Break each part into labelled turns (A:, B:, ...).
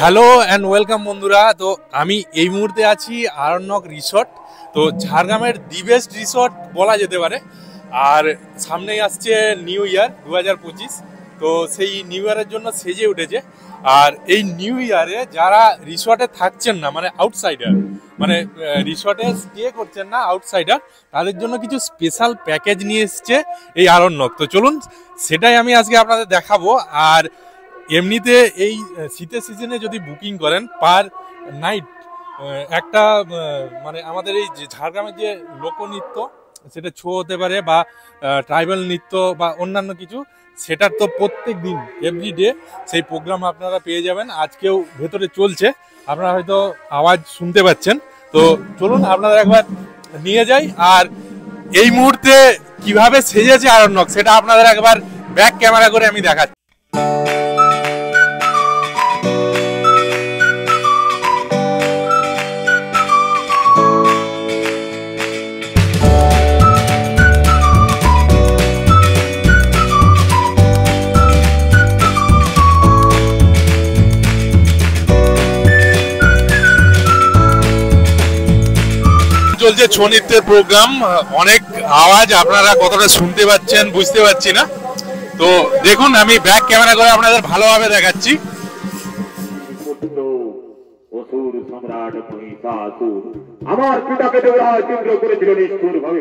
A: Hello and welcome বন্ধুরা। তো আমি এই মুহূর্তে আছি আরণ্যক রিসর্ট। তো ঝাড়গ্রামের দি বেস্ট রিসর্ট বলা যেতে পারে। আর সামনেই আসছে নিউ ইয়ার 2025। তো সেই নিউ ইয়ারের জন্য সেজে উঠেছে। আর এই নিউ ইয়ারে যারা রিসর্টে থাকছেন না, মানে আউটসাইডার, মানে রিসর্টে স্টে করছেন না, আউটসাইডার, তাদের জন্য কিছু স্পেশাল প্যাকেজ নিয়ে এসছে এই আরণ্যক। তো চলুন সেটাই আমি আজকে আপনাদের দেখাবো। আর এমনিতে এই শীতের সিজনে যদি বুকিং করেন পার নাইট একটা মানে আমাদের এই যে ঝাড়গ্রামের যে লোকনৃত্য, সেটা ছো হতে পারে বা ট্রাইবাল নৃত্য বা অন্যান্য কিছু, সেটার তো প্রত্যেক দিন এভরিডে সেই প্রোগ্রাম আপনারা পেয়ে যাবেন। আজকেও ভেতরে চলছে, আপনারা হয়তো আওয়াজ শুনতে পাচ্ছেন। তো চলুন আপনারা একবার নিয়ে যাই। আর এই মুহূর্তে কিভাবে সেজেছে আরণ্যক সেটা আপনাদের একবার ব্যাক ক্যামেরা করে আমি দেখাচ্ছি। চলছে ছৌ নৃত্যের প্রোগ্রাম, অনেক আওয়াজ, আপনারা কতটা শুনতে পাচ্ছেন বুঝতে পারছি না। তো দেখুন আমি ব্যাক ক্যামেরা করে আপনাদের ভালোভাবে দেখাচ্ছি। আমার পিতাকে কেন্দ্র করেছিল নিষ্ঠুর ভাবে।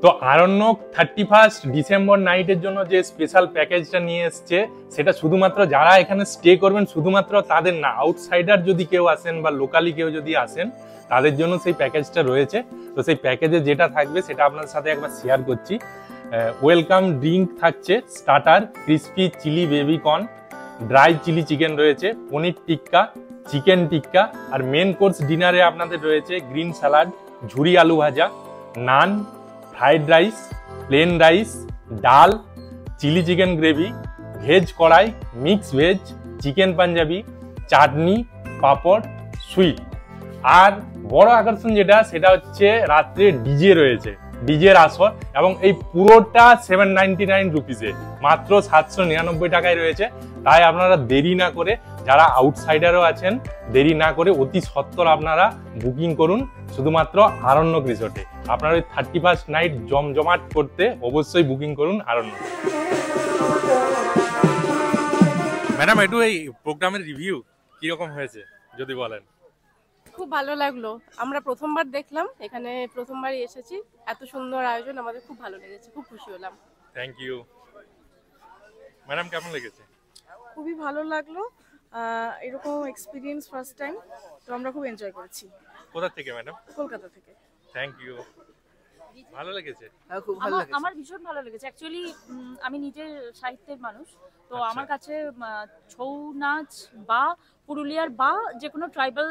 A: তো আরণ্যক 31 ডিসেম্বর নাইটের জন্য যে স্পেশাল প্যাকেজটা নিয়ে এসছে, সেটা শুধুমাত্র যারা এখানে স্টে করবেন শুধুমাত্র তাদের না, আউটসাইডার যদি কেউ আসেন বা লোকালি কেউ যদি আসেন তাদের জন্য সেই প্যাকেজটা রয়েছে। তো সেই প্যাকেজে যেটা থাকবে সেটা আপনাদের সাথে একবার শেয়ার করছি। ওয়েলকাম ড্রিঙ্ক থাকছে, starter crispy chilli baby corn, dry chilli chicken রয়েছে, পনির টিক্কা, চিকেন টিক্কা, আর মেন কোর্স ডিনারে আপনাদের রয়েছে গ্রিন স্যালাড, ঝুরি আলু ভাজা, naan, fried rice, plain rice, ডাল, chilli chicken gravy, veg kadai, mix veg, chicken Punjabi, chutney, papad, sweet. আর বড় আকর্ষণ যেটা, সেটা হচ্ছে রাত্রে ডিজে রয়েছে, ডিজের আসর, এবং এই পুরোটা 799 রুপিসে, মাত্র 799 টাকায় রয়েছে। তাই আপনারা দেরি না করে, যারা আউটসাইডারও আছেন, দেরি না করে অতি সত্বর আপনারা বুকিং করুন শুধুমাত্র আরণ্যক রিসর্টে। আপনার ওই 31 নাইট জমজমাট করতে অবশ্যই বুকিং করুন আরণ্যক। ম্যাডাম, একটু এই প্রোগ্রামের রিভিউ কিরকম হয়েছে যদি বলেন।
B: খুব ভালো লাগলো, আমরা প্রথমবার দেখলাম, এখানে প্রথমবারই এসেছি। এত সুন্দর আয়োজন, আমাদের খুব ভালো লেগেছে, খুব খুশি হলাম।
A: Thank you. ম্যাডাম, কেমন লেগেছে?
C: খুবই ভালো লাগলো, এরকম এক্সপিরিয়েন্স ফার্স্ট টাইম, তো আমরা খুব এনজয় করেছি।
A: কোথা থেকে ম্যাডাম?
C: কলকাতা থেকে।
A: Thank you. ভালো লেগেছে?
C: খুব ভালো লেগেছে।
D: আমার ভীষণ ভালো লেগেছে। অ্যাকচুয়ালি আমি নিজে সাহিত্যের মানুষ, তো আমার কাছে ছৌ নাচ বা পুরুলিয়ার বা যে কোনো ট্রাইবাল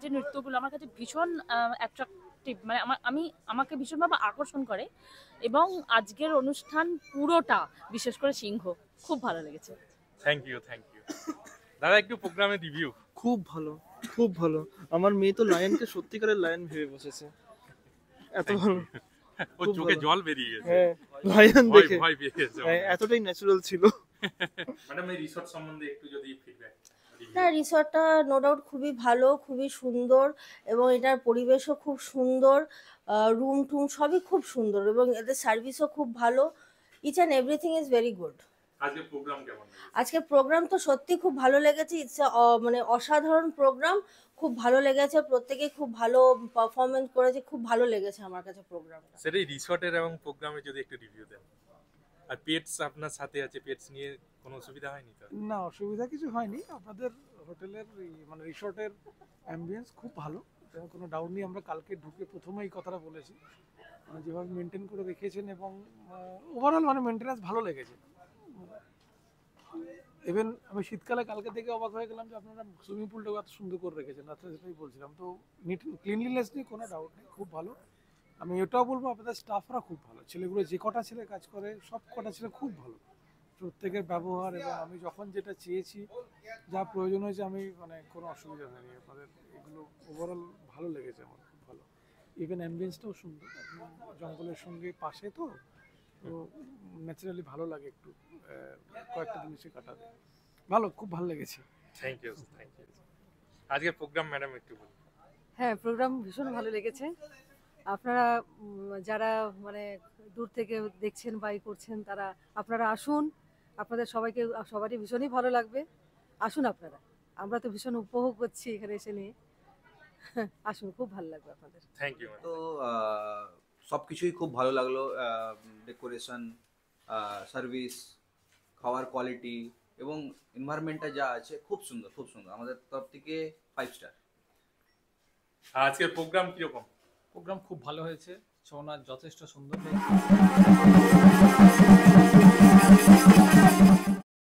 D: যে নৃত্যগুলো আমার কাছে ভীষণ অ্যাট্রাকটিভ, মানে আমাকে ভীষণভাবে আকর্ষণ করে। এবং আজকের অনুষ্ঠান পুরোটা, বিশেষ করে সিংহ, খুব ভালো লেগেছে।
A: Thank you, thank you. দাদা, একটু প্রোগ্রামের রিভিউ।
E: খুব ভালো, খুব ভালো। আমার মেয়ে তো লায়নকে সত্যিকারের লায়ন ভেবে বসেছে, এত ভালো।
A: ওর চোখে জল বেরিয়ে গেছে।
E: হ্যাঁ, লায়ন দেখে
A: ভয় পেয়ে গেছে।
E: এতটাই ন্যাচারাল ছিল।
A: ম্যাডাম এই রিসর্ট সম্বন্ধে একটু যদি ফিডব্যাক।
F: না, রিসর্টটা নো ডাউট খুবই ভালো, খুবই সুন্দর, এবং এটার পরিবেশও খুব সুন্দর, রুম টুম সবই খুব সুন্দর, এবং এদের সার্ভিসও খুব ভালো। Each and everything is very good.
A: আজকে প্রোগ্রাম কেমন লেগেছে?
F: আজকের প্রোগ্রাম তো সত্যি খুব ভালো লেগেছে। ইটস মানে অসাধারণ প্রোগ্রাম, খুব ভালো লেগেছে। প্রত্যেকেই খুব ভালো পারফরমেন্স করেছে, খুব ভালো লেগেছে আমার কাছে প্রোগ্রামটা।
A: সেটাই রিসর্টের এবং প্রোগ্রামে যদি একটু রিভিউ দেন। আর পেটস আপনার সাথে আছে, পেটস নিয়ে কোনো অসুবিধা হয়নি তো?
G: না, অসুবিধা কিছু হয়নি। আপনাদের হোটেলের মানে রিসর্টের অ্যাম্বিয়েন্স খুব ভালো, কোনো ডাউট নেই। আমরা কালকে ঢুকে প্রথমে এই কথাটা বলেছি, মানে যেভাবে মেনটেন করে রেখেছেন, এবং ওভারঅল মানে মেনটেন্যান্স ভালো লেগেছে। ইভেন আমি শীতকালে কালকে থেকে অবাক হয়ে গেলাম যে আপনারা সুইমিং পুলটাও এত সুন্দর করে রেখেছেন, রাত্রে সেটাই বলছিলাম। তো ক্লিনলিনেস নিয়ে কোনো ডাউট নেই, খুব ভালো। আমি এটাও বলবো আপনাদের স্টাফরা খুব ভালো, ছেলেগুলো যে কটা ছেলে কাজ করে সব কটা ছেলে খুব ভালো, প্রত্যেকের ব্যবহার, এবং আমি যখন যেটা চেয়েছি, যা প্রয়োজন হয়েছে, আমি মানে কোনো অসুবিধা হয়নি। আপনাদের এগুলো ওভারঅল ভালো লেগেছে আমার, খুব ভালো। ইভেন অ্যাম্বিয়েন্সটাও সুন্দর, জঙ্গলের সঙ্গে পাশে, তো তো ন্যাচারালি ভালো লাগে একটু কয়েকটা জিনিসে কাটাতে। ভালো, খুব ভালো লেগেছে।
A: Thank you, thank you. আজকের প্রোগ্রাম ম্যাডাম একটু বলুন।
H: হ্যাঁ, প্রোগ্রাম ভীষণ ভালো লেগেছে। আপনারা যারা মানে দূর থেকে দেখছেন বা করছেন, তারা আপনারা আসুন, আপনাদের সবারই ভীষণই ভালো লাগবে। আসুন আপনারা, আমরা তো ভীষণ উপভোগ করছি এখানে এসে নিয়ে। আসুন, খুব ভালো লাগবে আপনাদের।
A: Thank you.
I: তো সব কিছুই খুব ভালো লাগলো, ডেকোরেশন, সার্ভিস, খাওয়ার কোয়ালিটি এবং এনভায়রনমেন্টটা যা আছে খুব সুন্দর, খুব সুন্দর। আমাদের তরফ থেকে 5 স্টার।
A: আজকের প্রোগ্রাম কিরকম?
J: প্রোগ্রাম খুব ভালো হয়েছে, ছৌ নাচ যথেষ্ট সুন্দর হয়েছে।